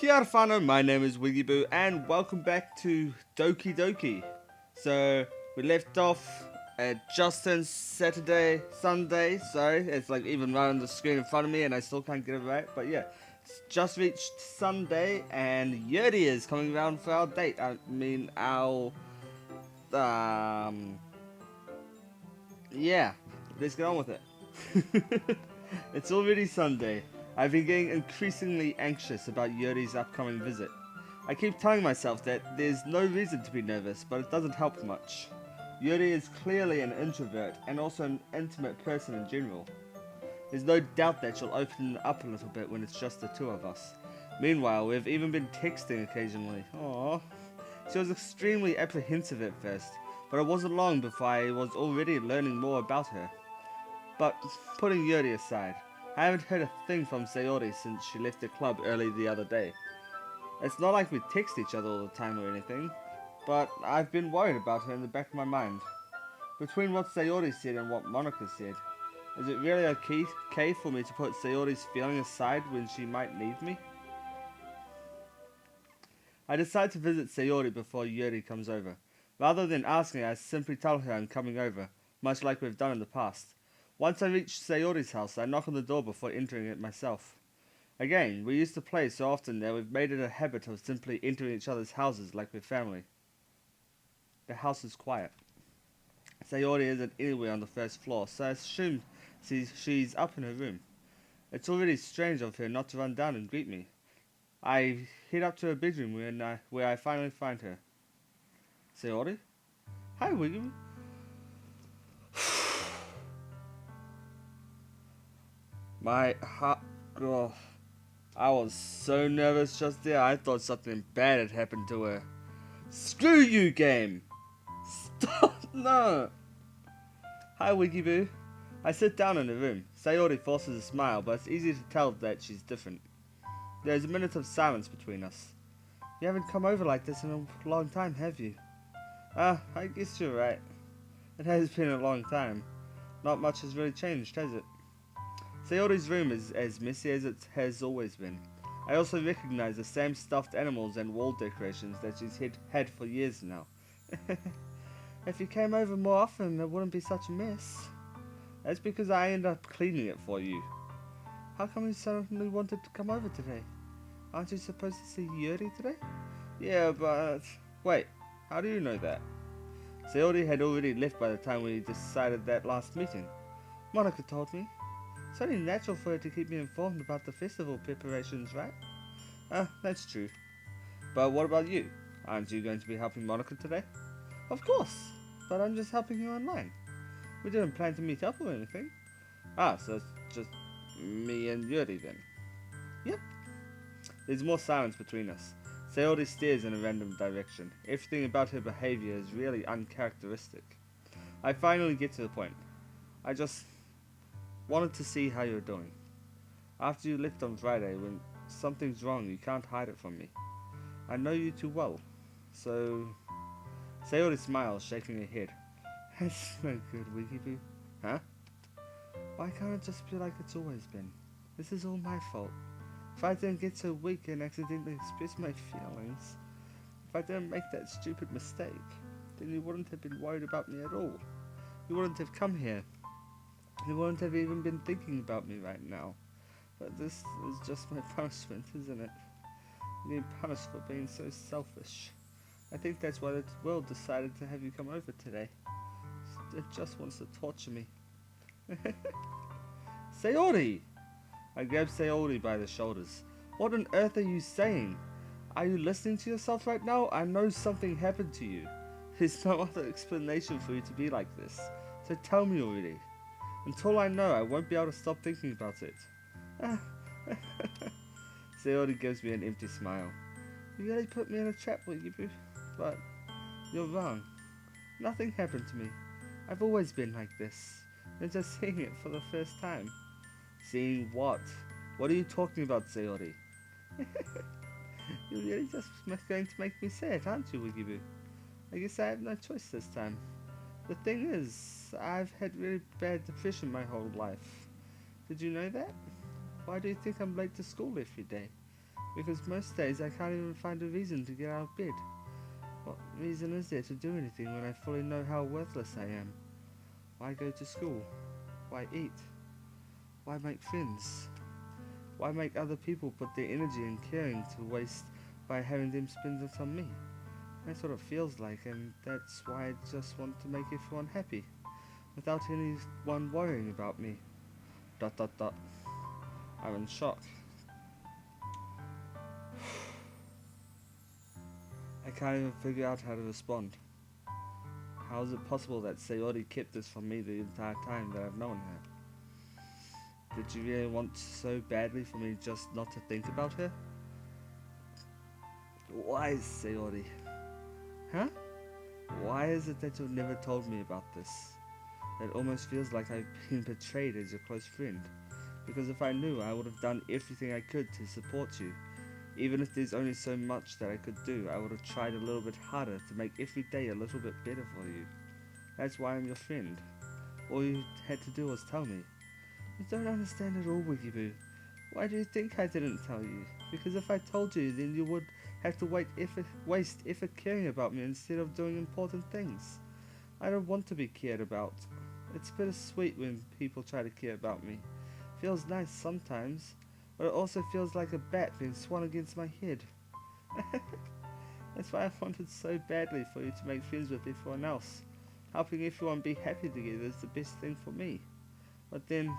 Kia ora whanau, my name is Wigiboo and welcome back to Doki Doki. So, we left off at Justin's Sunday, sorry, it's like even right on the screen in front of me and I still can't get it right, but yeah. It's just reached Sunday and Yuri is coming around for our date, yeah, let's get on with it. It's already Sunday. I've been getting increasingly anxious about Yuri's upcoming visit. I keep telling myself that there's no reason to be nervous, but it doesn't help much. Yuri is clearly an introvert and also an intimate person in general. There's no doubt that she'll open up a little bit when it's just the two of us. Meanwhile, we've even been texting occasionally. Aww. She was extremely apprehensive at first, but it wasn't long before I was already learning more about her. But putting Yuri aside, I haven't heard a thing from Sayori since she left the club early the other day. It's not like we text each other all the time or anything, but I've been worried about her in the back of my mind. Between what Sayori said and what Monica said, is it really okay for me to put Sayori's feeling aside when she might need me? I decide to visit Sayori before Yuri comes over. Rather than asking, I simply tell her I'm coming over, much like we've done in the past. Once I reach Sayori's house, I knock on the door before entering it myself. Again, we used to play so often that we've made it a habit of simply entering each other's houses like we're family. The house is quiet. Sayori isn't anywhere on the first floor, so I assume she's up in her room. It's already strange of her not to run down and greet me. I head up to her bedroom where I finally find her. Sayori? Hi, Wigiboo. My heart... Oh, I was so nervous just there, I thought something bad had happened to her. Screw you, game! Stop! No! Hi, Wigiboo. I sit down in the room. Sayori forces a smile, but it's easy to tell that she's different. There's a minute of silence between us. You haven't come over like this in a long time, have you? I guess you're right. It has been a long time. Not much has really changed, has it? Sayori's room is as messy as it has always been. I also recognize the same stuffed animals and wall decorations that she's had for years now. If you came over more often, it wouldn't be such a mess. That's because I end up cleaning it for you. How come you suddenly wanted to come over today? Aren't you supposed to see Yuri today? Yeah, but... Wait, how do you know that? Sayori had already left by the time we decided that last meeting. Monica told me. It's only natural for her to keep me informed about the festival preparations, right? That's true. But what about you? Aren't you going to be helping Monica today? Of course, but I'm just helping you online. We didn't plan to meet up or anything. So it's just me and Yuri then. Yep. There's more silence between us. Sayori stares in a random direction. Everything about her behavior is really uncharacteristic. I finally get to the point. I just wanted to see how you're doing. After you left on Friday, when something's wrong, you can't hide it from me. I know you too well. So... Sayori smiles, shaking her head. That's no good, Wigiboo. Huh? Why can't it just be like it's always been? This is all my fault. If I didn't get so weak and accidentally express my feelings, if I didn't make that stupid mistake, then you wouldn't have been worried about me at all. You wouldn't have come here. You wouldn't have even been thinking about me right now. But this is just my punishment, isn't it? Being punished for being so selfish. I think that's why the world decided to have you come over today. It just wants to torture me. Sayori! I grab Sayori by the shoulders. What on earth are you saying? Are you listening to yourself right now? I know something happened to you. There's no other explanation for you to be like this. So tell me already. Until I know, I won't be able to stop thinking about it. Sayori gives me an empty smile. You really put me in a trap, Wigiboo. But you're wrong. Nothing happened to me. I've always been like this. You're just seeing it for the first time. Seeing what? What are you talking about, Sayori? You're really just going to make me say it, aren't you, Wigiboo? I guess I have no choice this time. The thing is, I've had really bad depression my whole life. Did you know that? Why do you think I'm late to school every day? Because most days I can't even find a reason to get out of bed. What reason is there to do anything when I fully know how worthless I am? Why go to school? Why eat? Why make friends? Why make other people put their energy and caring to waste by having them spend it on me? That's what it feels like, and that's why I just want to make everyone happy, without anyone worrying about me. Dot dot dot. I'm in shock. I can't even figure out how to respond. How is it possible that Sayori kept this from me the entire time that I've known her? Did you really want so badly for me just not to think about her? Why, Sayori? Huh? Why is it that you've never told me about this? It almost feels like I've been betrayed as your close friend. Because if I knew, I would have done everything I could to support you. Even if there's only so much that I could do, I would have tried a little bit harder to make every day a little bit better for you. That's why I'm your friend. All you had to do was tell me. You don't understand at all, Wigiboo. Why do you think I didn't tell you? Because if I told you, then you would have to waste effort caring about me instead of doing important things. I don't want to be cared about. It's bittersweet when people try to care about me. Feels nice sometimes, but it also feels like a bat being swung against my head. That's why I wanted so badly for you to make friends with everyone else. Helping everyone be happy together is the best thing for me. But then,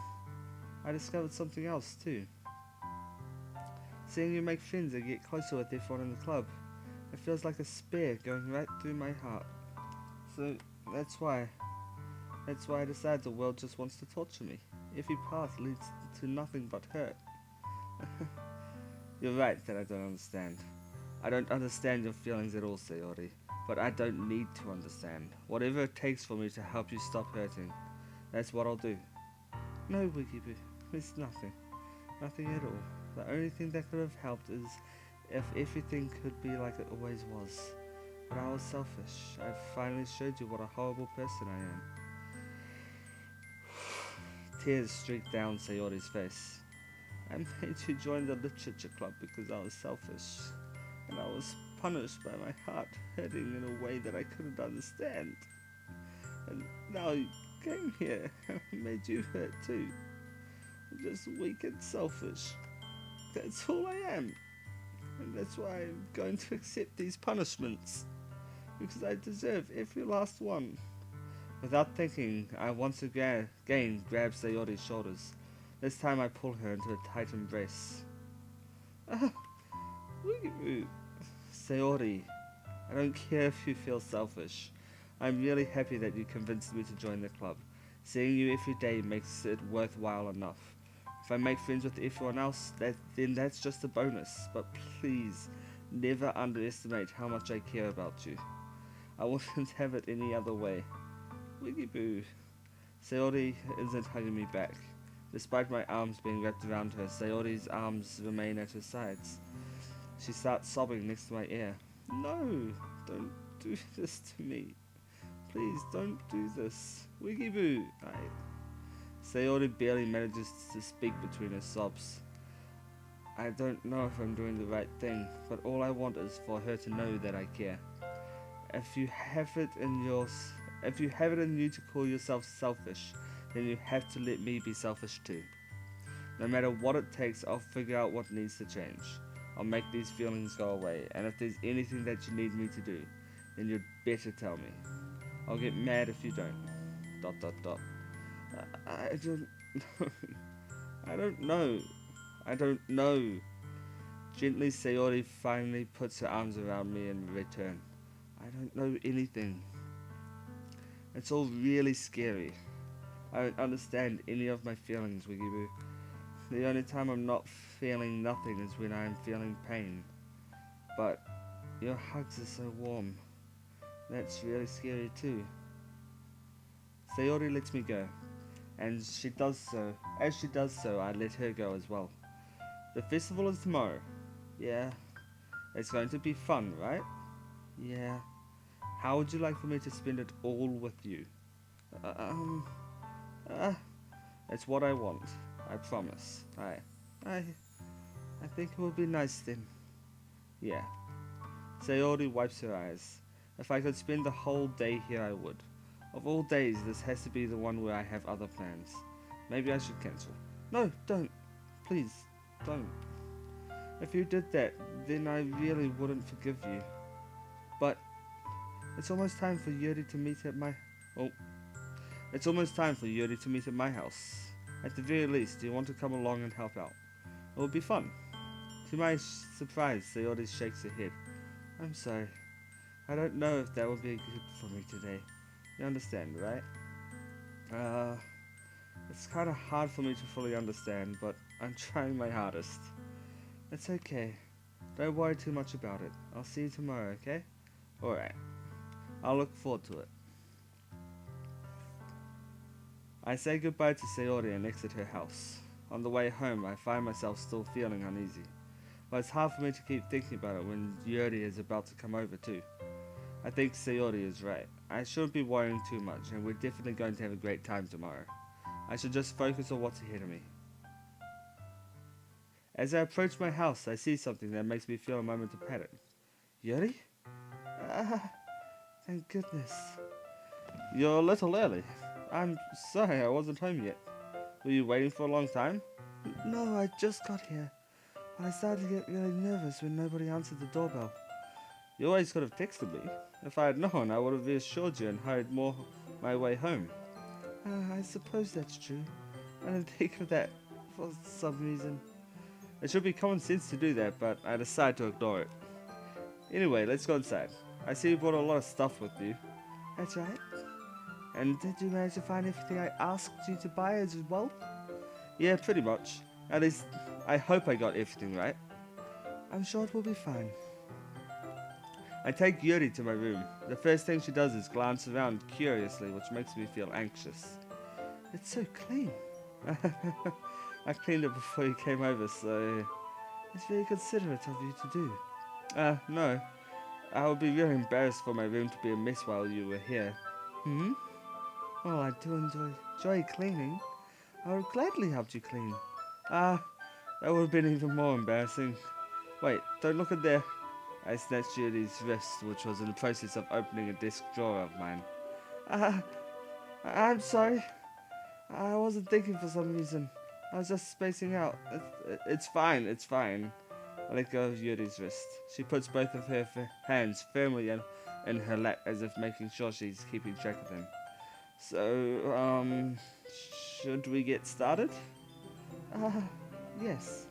I discovered something else too. Seeing you make friends and get closer with everyone in the club, it feels like a spear going right through my heart. So that's why I decided the world just wants to torture me. Every path leads to nothing but hurt. You're right that I don't understand. I don't understand your feelings at all, Sayori. But I don't need to understand. Whatever it takes for me to help you stop hurting, that's what I'll do. No, Wigiboo, it's nothing. Nothing at all. The only thing that could have helped is if everything could be like it always was. But I was selfish. I finally showed you what a horrible person I am. Tears streaked down Sayori's face. I made you join the literature club because I was selfish. And I was punished by my heart hurting in a way that I couldn't understand. And now you came here and I made you hurt too. I'm just weak and selfish. That's all I am. And that's why I'm going to accept these punishments. Because I deserve every last one. Without thinking, I once again grabbed Sayori's shoulders. This time I pull her into a tight embrace. Sayori, I don't care if you feel selfish. I'm really happy that you convinced me to join the club. Seeing you every day makes it worthwhile enough. If I make friends with everyone else, then that's just a bonus. But please, never underestimate how much I care about you. I wouldn't have it any other way. Wigiboo. Sayori isn't hugging me back. Despite my arms being wrapped around her, Sayori's arms remain at her sides. She starts sobbing next to my ear. No, don't do this to me. Please don't do this. Wigiboo. Sayori barely manages to speak between her sobs. I don't know if I'm doing the right thing, but all I want is for her to know that I care. If you have it in you to call yourself selfish, then you have to let me be selfish too. No matter what it takes, I'll figure out what needs to change. I'll make these feelings go away, and if there's anything that you need me to do, then you'd better tell me. I'll get mad if you don't. Dot dot dot. I don't know. I don't know. I don't know. Gently, Sayori finally puts her arms around me in return. I don't know anything. It's all really scary. I don't understand any of my feelings, Wigiboo. The only time I'm not feeling nothing is when I am feeling pain. But your hugs are so warm. That's really scary too. Sayori lets me go, and as she does so, I let her go as well. The festival is tomorrow. Yeah. It's going to be fun, right? Yeah. How would you like for me to spend it all with you? It's what I want. I promise. I I think it would be nice then. Yeah. Sayori wipes her eyes. If I could spend the whole day here, I would. Of all days, this has to be the one where I have other plans. Maybe I should cancel. No, don't. Please, don't. If you did that, then I really wouldn't forgive you. But it's almost time for Yuri to meet at my... Oh. It's almost time for Yuri to meet at my house. At the very least, do you want to come along and help out? It would be fun. To my surprise, Sayori shakes her head. I'm sorry. I don't know if that would be good for me today. You understand, right? It's kind of hard for me to fully understand, but I'm trying my hardest. It's okay. Don't worry too much about it. I'll see you tomorrow, okay? Alright. I'll look forward to it. I say goodbye to Sayori and exit her house. On the way home, I find myself still feeling uneasy. But it's hard for me to keep thinking about it when Yuri is about to come over too. I think Sayori is right. I shouldn't be worrying too much, and we're definitely going to have a great time tomorrow. I should just focus on what's ahead of me. As I approach my house, I see something that makes me feel a moment of panic. Yuri? Thank goodness. You're a little early. I'm sorry I wasn't home yet. Were you waiting for a long time? No, I just got here. But I started to get really nervous when nobody answered the doorbell. You always could have texted me. If I had known, I would have reassured you and hurried my way home. I suppose that's true. I didn't think of that for some reason. It should be common sense to do that, but I decided to ignore it. Anyway, let's go inside. I see you brought a lot of stuff with you. That's right. And did you manage to find everything I asked you to buy as well? Yeah, pretty much. At least, I hope I got everything right. I'm sure it will be fine. I take Yuri to my room. The first thing she does is glance around curiously, which makes me feel anxious. It's so clean. I cleaned it before you came over, so it's very considerate of you to do. No. I would be really embarrassed for my room to be a mess while you were here. Well, I do enjoy cleaning. I would gladly help you clean. That would have been even more embarrassing. Wait, don't look at there. I snatched Yuri's wrist, which was in the process of opening a desk drawer of mine. I'm sorry. I wasn't thinking for some reason. I was just spacing out. It's fine, it's fine. I let go of Yuri's wrist. She puts both of her hands firmly in her lap as if making sure she's keeping track of them. So, should we get started? Yes.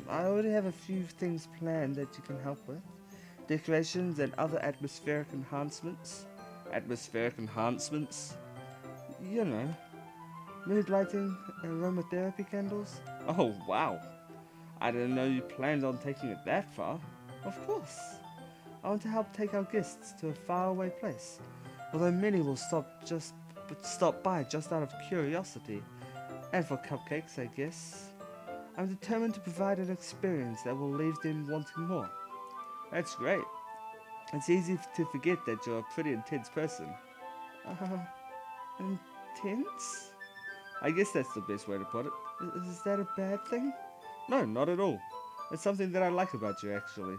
I already have a few things planned that you can help with. Decorations and other atmospheric enhancements. Atmospheric enhancements? You know. Mood lighting, aromatherapy candles. Oh, wow. I didn't know you planned on taking it that far. Of course. I want to help take our guests to a faraway place. Although many will stop by just out of curiosity. And for cupcakes, I guess. I'm determined to provide an experience that will leave them wanting more. That's great. It's easy to forget that you're a pretty intense person. Intense? I guess that's the best way to put it. Is that a bad thing? No, not at all. It's something that I like about you, actually.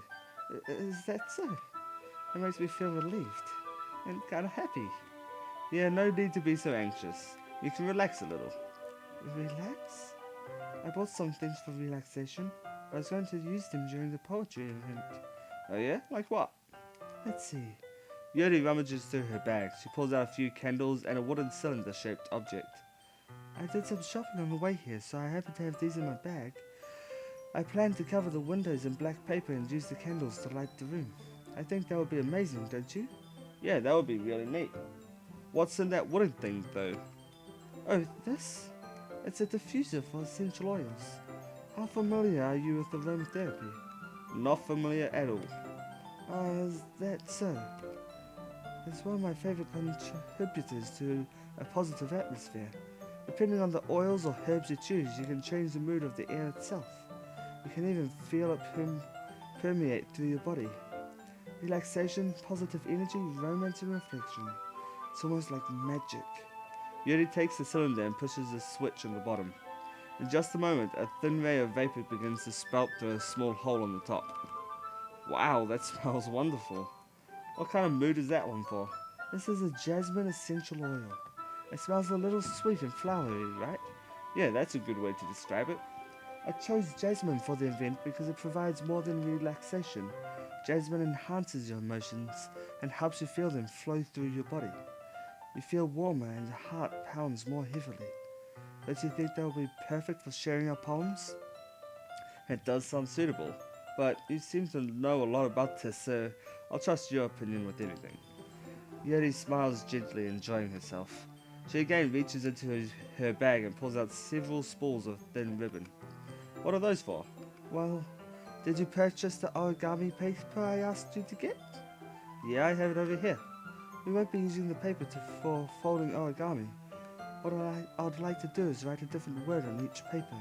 Is that so? It makes me feel relieved. And kind of happy. Yeah, no need to be so anxious. You can relax a little. Relax? I bought some things for relaxation. I was going to use them during the poetry event. Oh yeah? Like what? Let's see. Yuri rummages through her bag. She pulls out a few candles and a wooden cylinder-shaped object. I did some shopping on the way here, so I happen to have these in my bag. I plan to cover the windows in black paper and use the candles to light the room. I think that would be amazing, don't you? Yeah, that would be really neat. What's in that wooden thing, though? Oh, this? It's a diffuser for essential oils. How familiar are you with aromatherapy? Not familiar at all. Is that so? It's one of my favorite contributors to a positive atmosphere. Depending on the oils or herbs you choose, you can change the mood of the air itself. You can even feel it permeate through your body. Relaxation, positive energy, romance and reflection. It's almost like magic. Yuri takes the cylinder and pushes the switch on the bottom. In just a moment, a thin ray of vapor begins to spout through a small hole on the top. Wow, that smells wonderful. What kind of mood is that one for? This is a jasmine essential oil. It smells a little sweet and flowery, right? Yeah, that's a good way to describe it. I chose jasmine for the event because it provides more than relaxation. Jasmine enhances your emotions and helps you feel them flow through your body. You feel warmer and your heart pounds more heavily. Don't you think that will be perfect for sharing our poems? It does sound suitable, but you seem to know a lot about this, so I'll trust your opinion with anything. Yuri smiles gently, enjoying herself. She again reaches into her bag and pulls out several spools of thin ribbon. What are those for? Well, did you purchase the origami paper I asked you to get? Yeah, I have it over here. We won't be using the paper for folding origami. What I'd like to do is write a different word on each paper.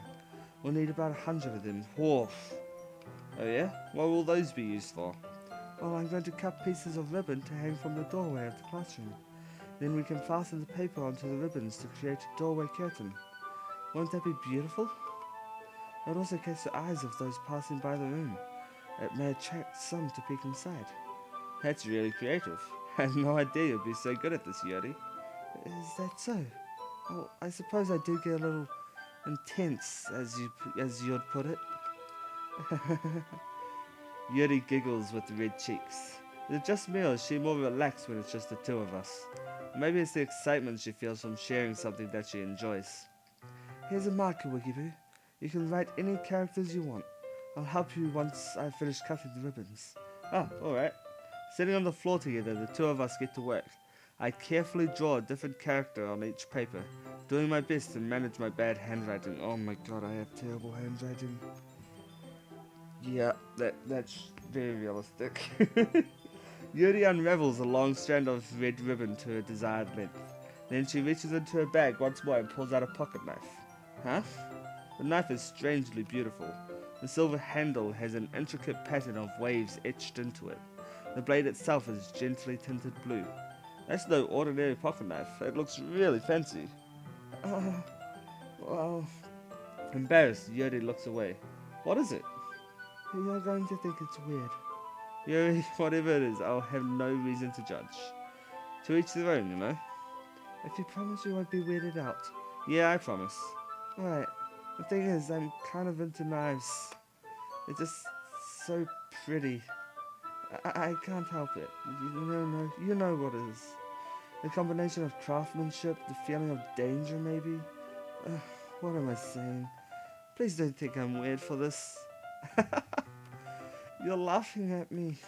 We'll need about 100 of them. Whoa. Oh yeah? What will those be used for? Well, I'm going to cut pieces of ribbon to hang from the doorway of the classroom. Then we can fasten the paper onto the ribbons to create a doorway curtain. Won't that be beautiful? It would also catch the eyes of those passing by the room. It may attract some to peek inside. That's really creative. I had no idea you'd be so good at this, Yuri. Is that so? Oh, I suppose I do get a little intense, as you'd put it. Yuri giggles with red cheeks. Is it just me or is she more relaxed when it's just the two of us? Maybe it's the excitement she feels from sharing something that she enjoys. Here's a marker, Wigiboo. You can write any characters you want. I'll help you once I've finished cutting the ribbons. Ah, alright. Sitting on the floor together, the two of us get to work. I carefully draw a different character on each paper, doing my best to manage my bad handwriting. Oh my god, I have terrible handwriting. Yeah, that's very realistic. Yuri unravels a long strand of red ribbon to her desired length. Then she reaches into her bag once more and pulls out a pocket knife. Huh? The knife is strangely beautiful. The silver handle has an intricate pattern of waves etched into it. The blade itself is gently tinted blue. That's no ordinary pocket knife. It looks really fancy. Well... Embarrassed, Yuri looks away. What is it? You're going to think it's weird. Yuri, whatever it is, I'll have no reason to judge. To each their own, you know? If you promise you won't be weirded out. Yeah, I promise. Alright. The thing is, I'm kind of into knives. They're just so pretty. I can't help it. You know what it is. The combination of craftsmanship, the feeling of danger maybe. What am I saying? Please don't think I'm weird for this. You're laughing at me.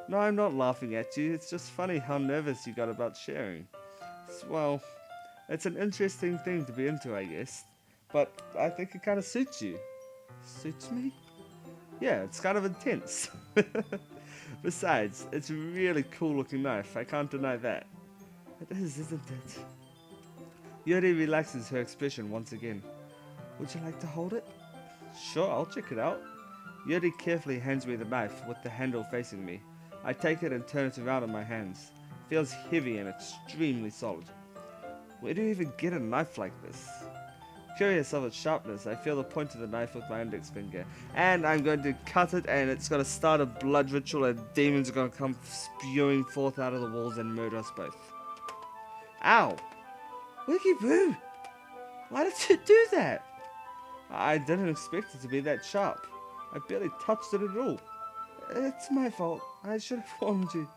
No, I'm not laughing at you. It's just funny how nervous you got about sharing. Well, it's an interesting thing to be into, I guess. But I think it kind of suits you. Suits me? Yeah, it's kind of intense. Besides, it's a really cool looking knife. I can't deny that. It is, isn't it? Yuri relaxes her expression once again. Would you like to hold it? Sure, I'll check it out. Yuri carefully hands me the knife with the handle facing me. I take it and turn it around in my hands. It feels heavy and extremely solid. Where do you even get a knife like this? Curious of its sharpness, I feel the point of the knife with my index finger. And I'm going to cut it and it's going to start a blood ritual and demons are going to come spewing forth out of the walls and murder us both. Ow! Wigiboo! Why did you do that? I didn't expect it to be that sharp. I barely touched it at all. It's my fault. I should have warned you.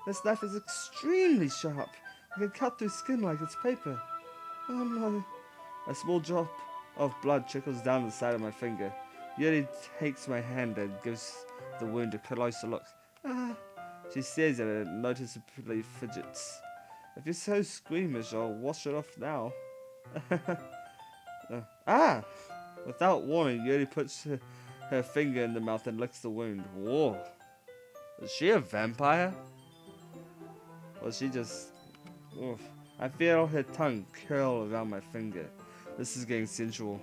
This knife is extremely sharp. It can cut through skin like it's paper. Oh no. A small drop of blood trickles down the side of my finger. Yuri takes my hand and gives the wound a closer look. She stares at it and noticeably fidgets. If you're so squeamish, I'll wash it off now. Without warning, Yuri puts her finger in the mouth and licks the wound. Whoa. Is she a vampire? Or she just... Oof. I feel her tongue curl around my finger. This is getting sensual.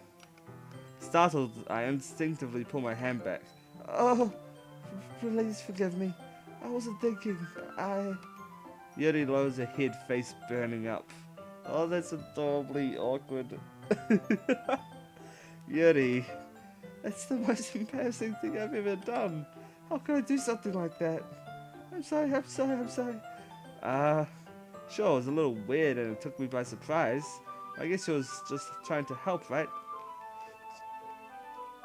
Startled, I instinctively pull my hand back. Oh, please forgive me. I wasn't thinking. Yuri lowers her head, face burning up. Oh, that's adorably awkward. Yuri, that's the most embarrassing thing I've ever done. How could I do something like that? I'm sorry, I'm sorry, I'm sorry. Sure, it was a little weird and it took me by surprise. I guess she was just trying to help, right?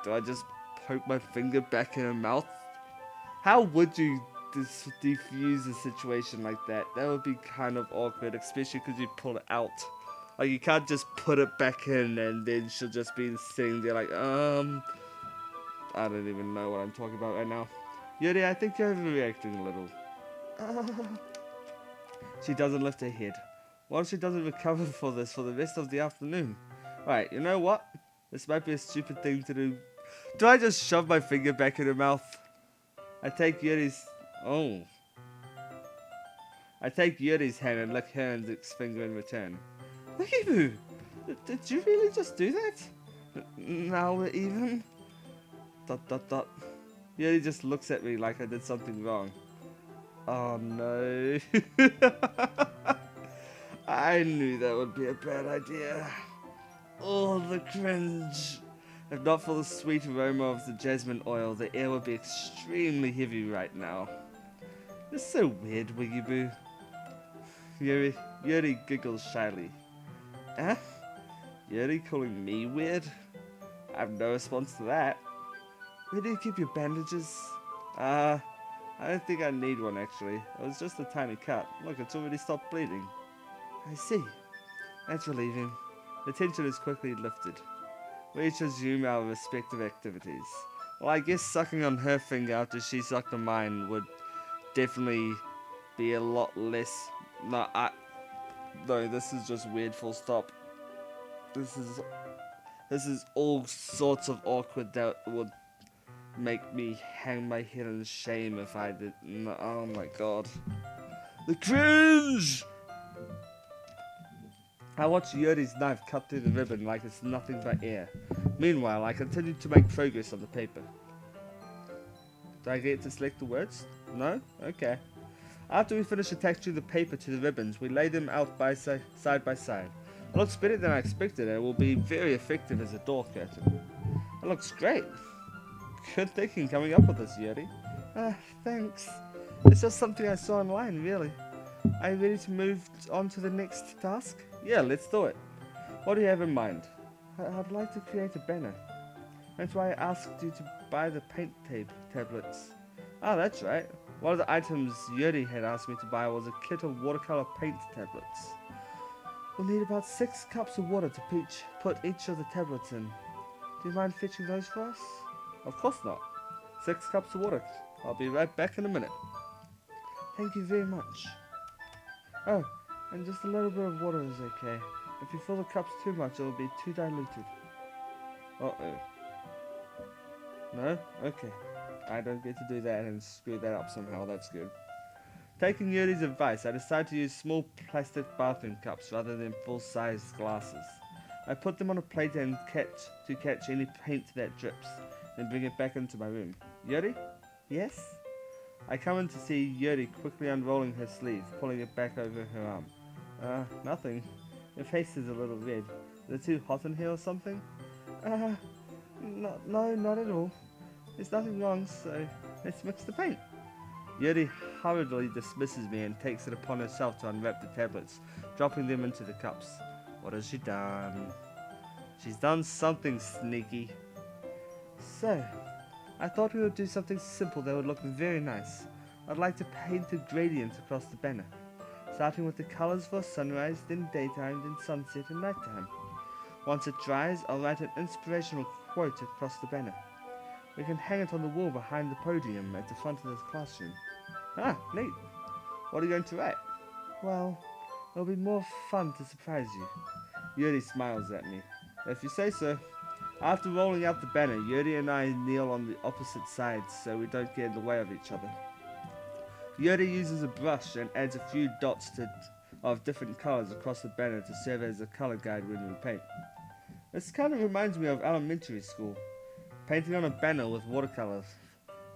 Do I just poke my finger back in her mouth? How would you defuse a situation like that? That would be kind of awkward, especially because you pull it out. Like, you can't just put it back in and then she'll just be sitting there like, I don't even know what I'm talking about right now. Yuri, I think you're overreacting a little. She doesn't lift her head. What if she doesn't recover for this for the rest of the afternoon? Right, you know what? This might be a stupid thing to do. Do I just shove my finger back in her mouth? I take Yuri's... Oh. I take Yuri's hand and lick her index finger in return. Wigiboo! Did you really just do that? Now we're even? ... Yuri just looks at me like I did something wrong. Oh no. I knew that would be a bad idea. Oh, the cringe. If not for the sweet aroma of the jasmine oil, the air would be extremely heavy right now. It's so weird, Wigiboo. Yuri giggles shyly. Huh? Yuri calling me weird? I have no response to that. Where do you keep your bandages? I don't think I need one actually. It was just a tiny cut. Look, it's already stopped bleeding. I see. That's relieving. The tension is quickly lifted. We each resume our respective activities. Well, I guess sucking on her finger after she sucked on mine would definitely be a lot less... No, this is just weird, full stop. This is all sorts of awkward that would make me hang my head in shame if I did. No, oh my god. The cringe! I watch Yuri's knife cut through the ribbon like it's nothing but air. Meanwhile, I continue to make progress on the paper. Do I get to select the words? No? Okay. After we finish attaching the paper to the ribbons, we lay them out side by side. It looks better than I expected and it will be very effective as a door curtain. It looks great. Good thinking coming up with this, Yuri. Thanks. It's just something I saw online, really. Are you ready to move on to the next task? Yeah, let's do it. What do you have in mind? I'd like to create a banner. That's why I asked you to buy the paint tablets. Ah, that's right. One of the items Yuri had asked me to buy was a kit of watercolor paint tablets. We'll need about 6 cups of water to put each of the tablets in. Do you mind fetching those for us? Of course not. 6 cups of water. I'll be right back in a minute. Thank you very much. Oh, and just a little bit of water is okay. If you fill the cups too much, it will be too diluted. Uh-oh. No? Okay. I don't get to do that and screw that up somehow. That's good. Taking Yuri's advice, I decided to use small plastic bathroom cups rather than full-sized glasses. I put them on a plate and catch any paint that drips, then bring it back into my room. Yuri? Yes? I come in to see Yuri quickly unrolling her sleeve, pulling it back over her arm. Nothing. Your face is a little red. Is it too hot in here or something? No, not at all. There's nothing wrong, so let's mix the paint. Yuri hurriedly dismisses me and takes it upon herself to unwrap the tablets, dropping them into the cups. What has she done? She's done something sneaky. So, I thought we would do something simple that would look very nice. I'd like to paint a gradient across the banner, starting with the colors for sunrise, then daytime, then sunset and nighttime. Once it dries, I'll write an inspirational quote across the banner. We can hang it on the wall behind the podium at the front of the classroom. Ah, neat. What are you going to write? Well, it'll be more fun to surprise you. Yuri smiles at me. If you say so. After rolling out the banner, Yuri and I kneel on the opposite sides so we don't get in the way of each other. Yuri uses a brush and adds a few dots of different colors across the banner to serve as a color guide when we paint. This kind of reminds me of elementary school. Painting on a banner with watercolors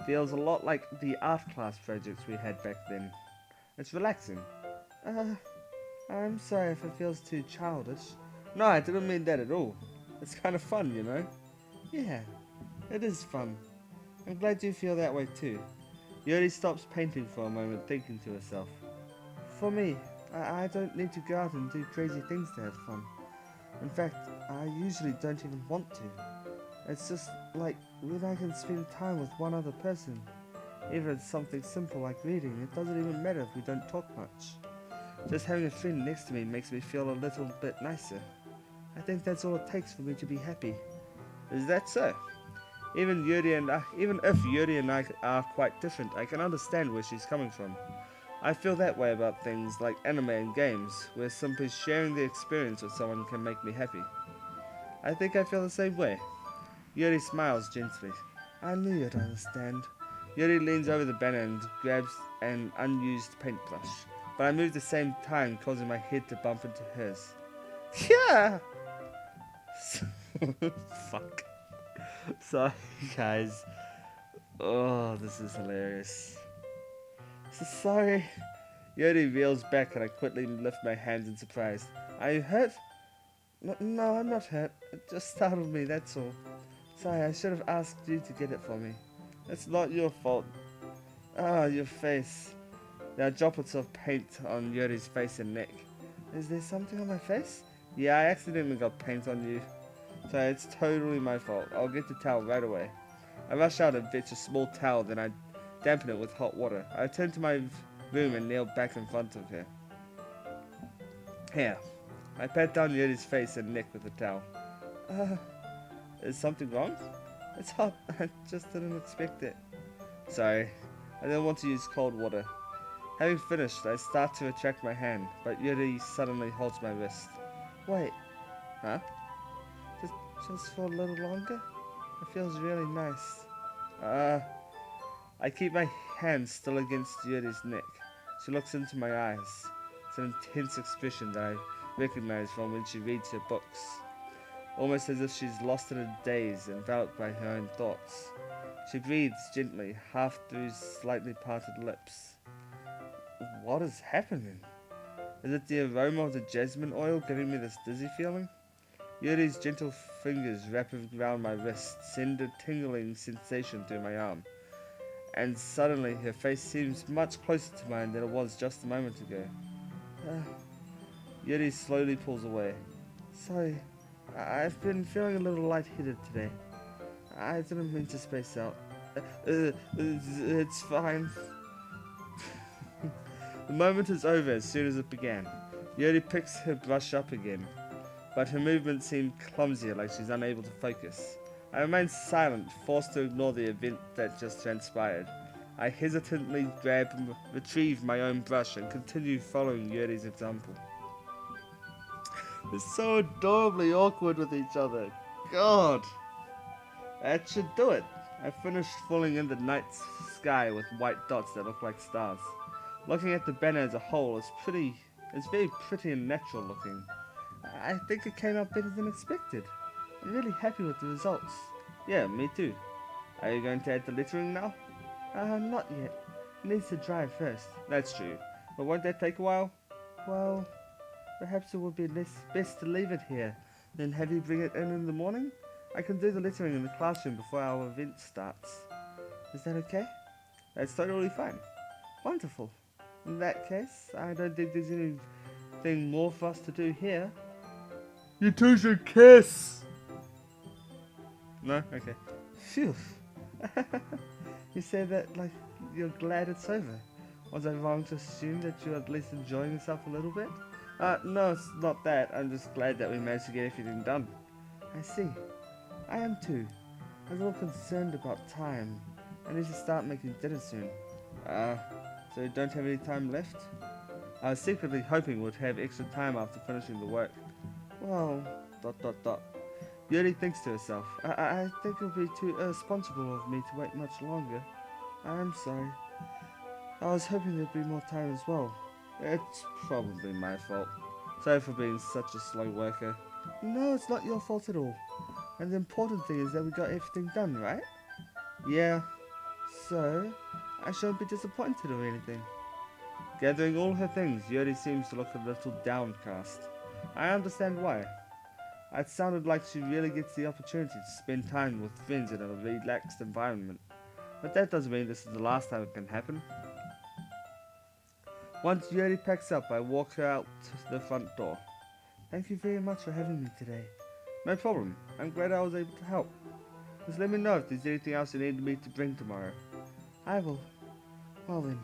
feels a lot like the art class projects we had back then. It's relaxing. I'm sorry if it feels too childish. No, I didn't mean that at all. It's kind of fun, you know. Yeah, it is fun. I'm glad you feel that way too. Yuri stops painting for a moment, thinking to herself. For me, I don't need to go out and do crazy things to have fun. In fact, I usually don't even want to. It's just like when I can spend time with one other person. Even if it's something simple like reading, it doesn't even matter if we don't talk much. Just having a friend next to me makes me feel a little bit nicer. I think that's all it takes for me to be happy. Is that so? Even if Yuri and I are quite different, I can understand where she's coming from. I feel that way about things like anime and games, where simply sharing the experience with someone can make me happy. I think I feel the same way. Yuri smiles gently. I knew you'd understand. Yuri leans over the banner and grabs an unused paintbrush, but I move at the same time, causing my head to bump into hers. Yeah! Fuck. Sorry, guys. Oh, this is hilarious. So sorry. Yuri reels back and I quickly lift my hands in surprise. Are you hurt? No, I'm not hurt. It just startled me, that's all. Sorry, I should have asked you to get it for me. It's not your fault. Ah, your face. There are droplets of paint on Yuri's face and neck. Is there something on my face? Yeah, I accidentally got paint on you. So it's totally my fault. I'll get the towel right away. I rush out and fetch a small towel, then I dampen it with hot water. I return to my room and kneel back in front of her. Here. I pat down Yuri's face and neck with the towel. Uh, is something wrong? It's hot. I just didn't expect it. Sorry. I didn't want to use cold water. Having finished, I start to retract my hand, but Yuri suddenly holds my wrist. Wait. Huh? Just, just for a little longer? It feels really nice. I keep my hand still against Yuri's neck. She looks into my eyes. It's an intense expression that I recognize from when she reads her books. Almost as if she's lost in a daze, enveloped by her own thoughts. She breathes gently, half through slightly parted lips. What is happening? Is it the aroma of the jasmine oil giving me this dizzy feeling? Yuri's gentle fingers wrap around my wrist, send a tingling sensation through my arm. And suddenly her face seems much closer to mine than it was just a moment ago. Yuri slowly pulls away. Sorry, I've been feeling a little lightheaded today. I didn't mean to space out. It's fine. The moment is over as soon as it began. Yuri picks her brush up again, but her movements seem clumsier, like she's unable to focus. I remain silent, forced to ignore the event that just transpired. I hesitantly grab and retrieve my own brush and continue following Yuri's example. They're so adorably awkward with each other. God! That should do it. I finished filling in the night sky with white dots that look like stars. Looking at the banner as a whole, it's very pretty and natural looking. I think it came out better than expected. I'm really happy with the results. Yeah, me too. Are you going to add the lettering now? Not yet. It needs to dry first. That's true. But won't that take a while? Well, perhaps it would be best to leave it here, then have you bring it in the morning? I can do the lettering in the classroom before our event starts. Is that okay? That's totally fine. Wonderful. In that case, I don't think there's anything more for us to do here. You two should kiss! No? Okay. Phew. You say that like you're glad it's over. Was I wrong to assume that you're at least enjoying yourself a little bit? No, it's not that. I'm just glad that we managed to get everything done. I see. I am too. I was a little concerned about time. I need to start making dinner soon. So you don't have any time left? I was secretly hoping we'd have extra time after finishing the work. Well, ... Yuri thinks to herself. I think it would be too irresponsible of me to wait much longer. I'm sorry. I was hoping there'd be more time as well. It's probably my fault. Sorry for being such a slow worker. No, it's not your fault at all. And the important thing is that we got everything done, right? Yeah. So, I shouldn't be disappointed or anything. Gathering all her things, Yuri seems to look a little downcast. I understand why. It sounded like she really gets the opportunity to spend time with friends in a relaxed environment. But that doesn't mean this is the last time it can happen. Once Yuri packs up, I walk her out to the front door. Thank you very much for having me today. No problem. I'm glad I was able to help. Just let me know if there's anything else you need me to bring tomorrow. I will. Well then.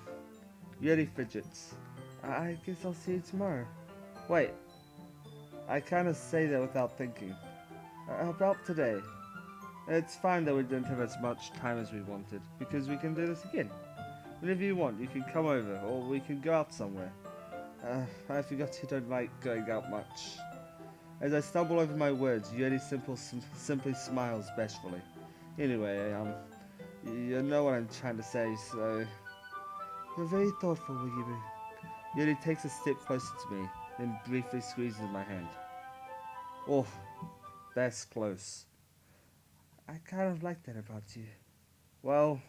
Yuri fidgets. I guess I'll see you tomorrow. Wait. I kind of say that without thinking. About today. It's fine that we don't have as much time as we wanted, because we can do this again. Whenever you want, you can come over, or we can go out somewhere. I forgot you don't like going out much. As I stumble over my words, Yuri simply smiles bashfully. Anyway, you know what I'm trying to say, so... You're very thoughtful, Wigiboo. Yuri takes a step closer to me, then briefly squeezes my hand. Oh, that's close. I kind of like that about you. Well,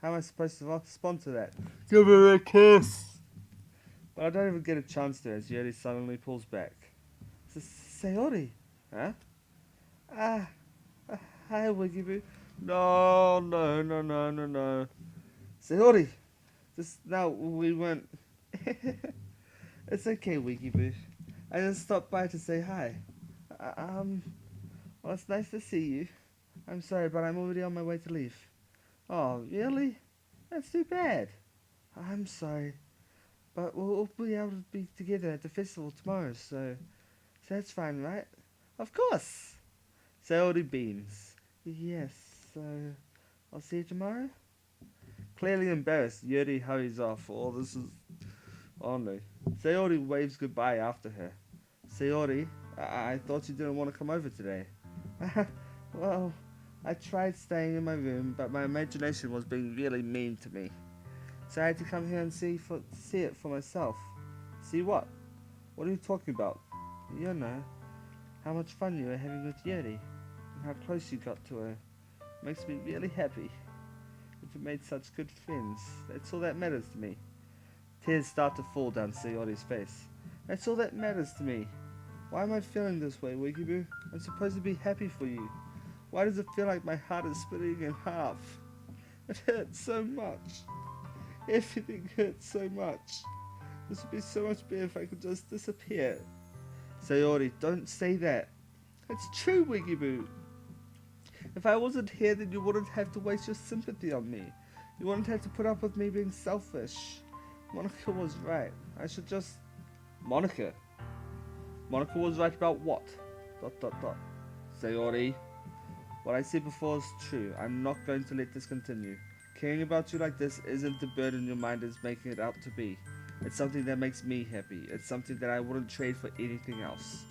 how am I supposed to respond to that? Give her a kiss! But I don't even get a chance to as Yuri suddenly pulls back. Sayori? Huh? Ah, hi Wigiboo. No. Sayori! Just now, we weren't... It's okay, Wigiboo. I just stopped by to say hi. Well, it's nice to see you. I'm sorry, but I'm already on my way to leave. Oh, really? That's too bad. I'm sorry. But we'll be able to be together at the festival tomorrow, so that's fine, right? Of course! Sayori beams. Yes, so I'll see you tomorrow? Clearly embarrassed, Yuri hurries off. Oh no. Sayori waves goodbye after her. Sayori, I thought you didn't want to come over today. Well, I tried staying in my room, but my imagination was being really mean to me. So I had to come here and see it for myself. See what? What are you talking about? You know, how much fun you were having with Yuri, and how close you got to her. Makes me really happy. If you made such good friends, that's all that matters to me. Tears start to fall down Sayori's face. That's all that matters to me. Why am I feeling this way, Wigiboo? I'm supposed to be happy for you. Why does it feel like my heart is splitting in half? It hurts so much. Everything hurts so much. This would be so much better if I could just disappear. Sayori, don't say that. It's true, Wigiboo. If I wasn't here, then you wouldn't have to waste your sympathy on me. You wouldn't have to put up with me being selfish. Monica was right. I should just... Monica was right about what? ... Sayori, what I said before is true. I'm not going to let this continue. Caring about you like this isn't the burden your mind is making it out to be. It's something that makes me happy. It's something that I wouldn't trade for anything else.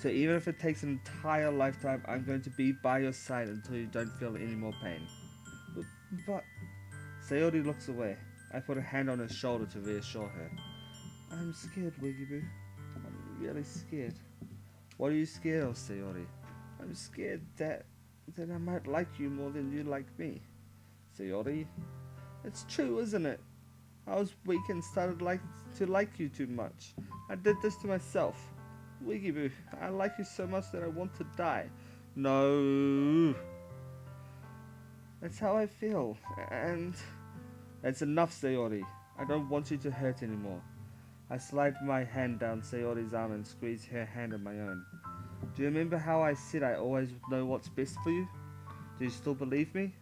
So even if it takes an entire lifetime, I'm going to be by your side until you don't feel any more pain. But... Sayori looks away. I put a hand on her shoulder to reassure her. I'm scared, Wigiboo. I'm really scared. What are you scared of, Sayori? I'm scared that I might like you more than you like me. Sayori? It's true, isn't it? I was weak and started to like you too much. I did this to myself. Wigiboo, I like you so much that I want to die. No. That's how I feel. And... That's enough, Sayori. I don't want you to hurt anymore. I slide my hand down Sayori's arm and squeeze her hand in my own. Do you remember how I said I always know what's best for you? Do you still believe me?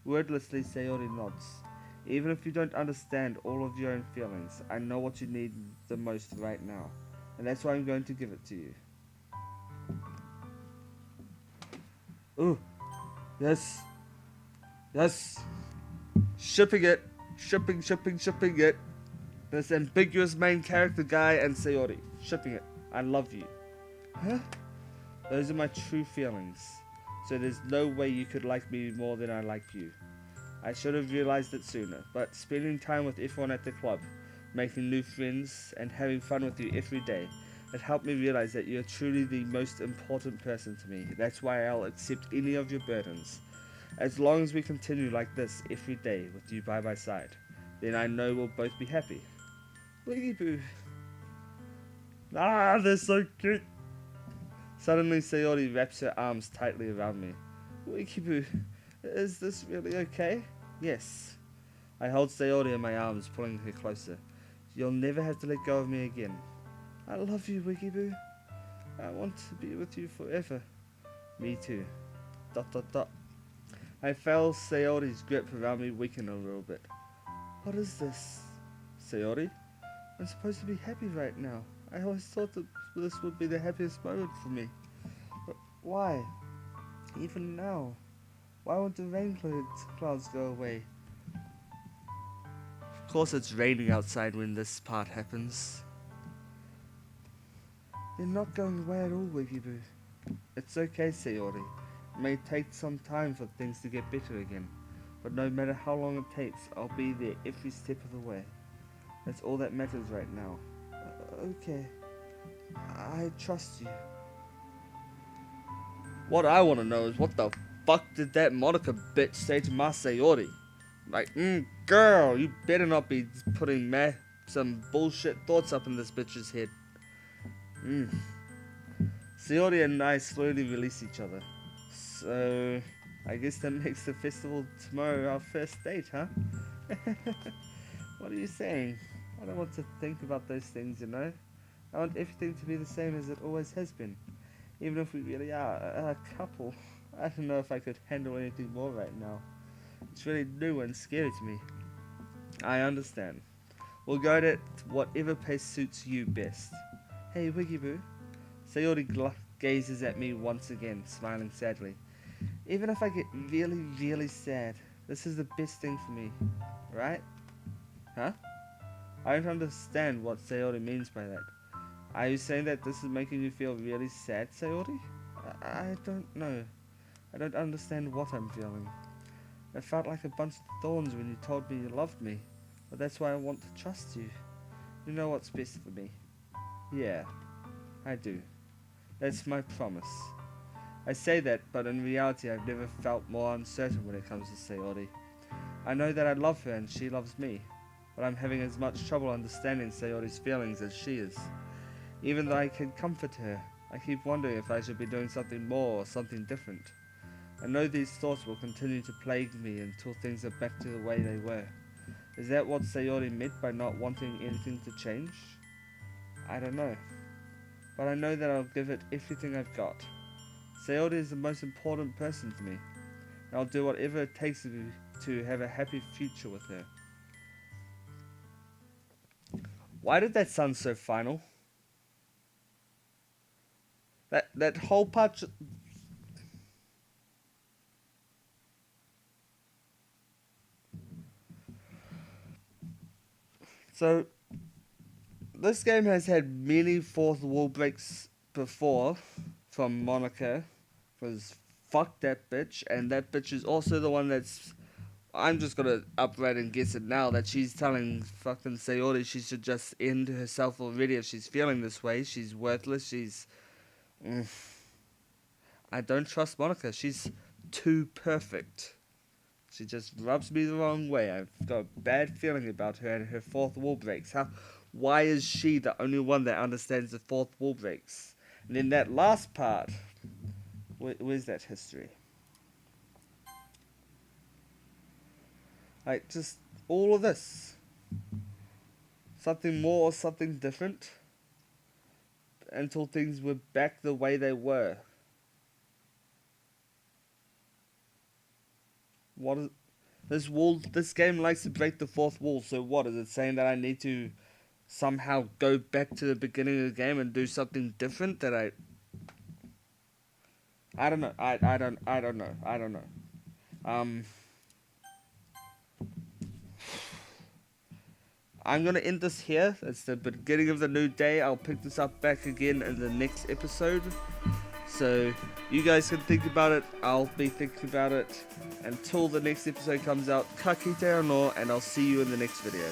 Wordlessly, Sayori nods. Even if you don't understand all of your own feelings, I know what you need the most right now. And that's why I'm going to give it to you. Ooh. Yes. Yes. Shipping it. Shipping it. This ambiguous main character guy and Sayori. Shipping it. I love you. Huh? Those are my true feelings. So there's no way you could like me more than I like you. I should have realized it sooner, but spending time with everyone at the club, making new friends, and having fun with you every day, it helped me realize that you're truly the most important person to me. That's why I'll accept any of your burdens. As long as we continue like this every day with you by my side, then I know we'll both be happy. Wigiboo. Ah, they're so cute. Suddenly, Sayori wraps her arms tightly around me. Wigiboo, is this really okay? Yes. I hold Sayori in my arms, pulling her closer. You'll never have to let go of me again. I love you, Wigiboo. I want to be with you forever. Me too. ... I felt Sayori's grip around me weaken a little bit. What is this? Sayori? I'm supposed to be happy right now. I always thought that this would be the happiest moment for me. But why? Even now? Why won't the rain clouds go away? Of course it's raining outside when this part happens. They're not going away at all, Wigiboo. It's okay, Sayori. It may take some time for things to get better again, but no matter how long it takes, I'll be there every step of the way. That's all that matters right now. Okay. I trust you. What I want to know is what the fuck did that Monica bitch say to my Sayori? Like, girl, you better not be putting some bullshit thoughts up in this bitch's head. Sayori and I slowly release each other. So, I guess that makes the festival tomorrow our first date, huh? What are you saying? I don't want to think about those things, you know? I want everything to be the same as it always has been. Even if we really are a couple. I don't know if I could handle anything more right now. It's really new and scary to me. I understand. We'll go at it whatever pace suits you best. Hey, Wigiboo. Sayori gazes at me once again, smiling sadly. Even if I get really, really sad, this is the best thing for me, right? Huh? I don't understand what Sayori means by that. Are you saying that this is making you feel really sad, Sayori? I don't know. I don't understand what I'm feeling. It felt like a bunch of thorns when you told me you loved me, but that's why I want to trust you. You know what's best for me. Yeah, I do. That's my promise. I say that, but in reality I've never felt more uncertain when it comes to Sayori. I know that I love her and she loves me, but I'm having as much trouble understanding Sayori's feelings as she is. Even though I can comfort her, I keep wondering if I should be doing something more or something different. I know these thoughts will continue to plague me until things are back to the way they were. Is that what Sayori meant by not wanting anything to change? I don't know. But I know that I'll give it everything I've got. Sayori is the most important person to me, and I'll do whatever it takes to have a happy future with her. Why did that sound so final? That whole part... So, this game has had many fourth wall breaks before from Monica, because fuck that bitch, and that bitch is also the one that's... I'm just gonna upright and guess it now, that she's telling fucking Sayori she should just end herself already if she's feeling this way. She's worthless, she's... I don't trust Monica, she's too perfect. She just rubs me the wrong way. I've got a bad feeling about her and her fourth wall breaks. Why is she the only one that understands the fourth wall breaks? And then that last part, where's that history? Like, just all of this. Something more or something different. Until things were back the way they were. What is this wall? This game likes to break the fourth wall. So what is it saying, that I need to somehow go back to the beginning of the game and do something different? That I don't know. I don't know. I'm gonna end this here. It's the beginning of the new day. I'll pick this up back again in the next episode. So you guys can think about it. I'll be thinking about it. Until the next episode comes out, ka kite anō, and I'll see you in the next video.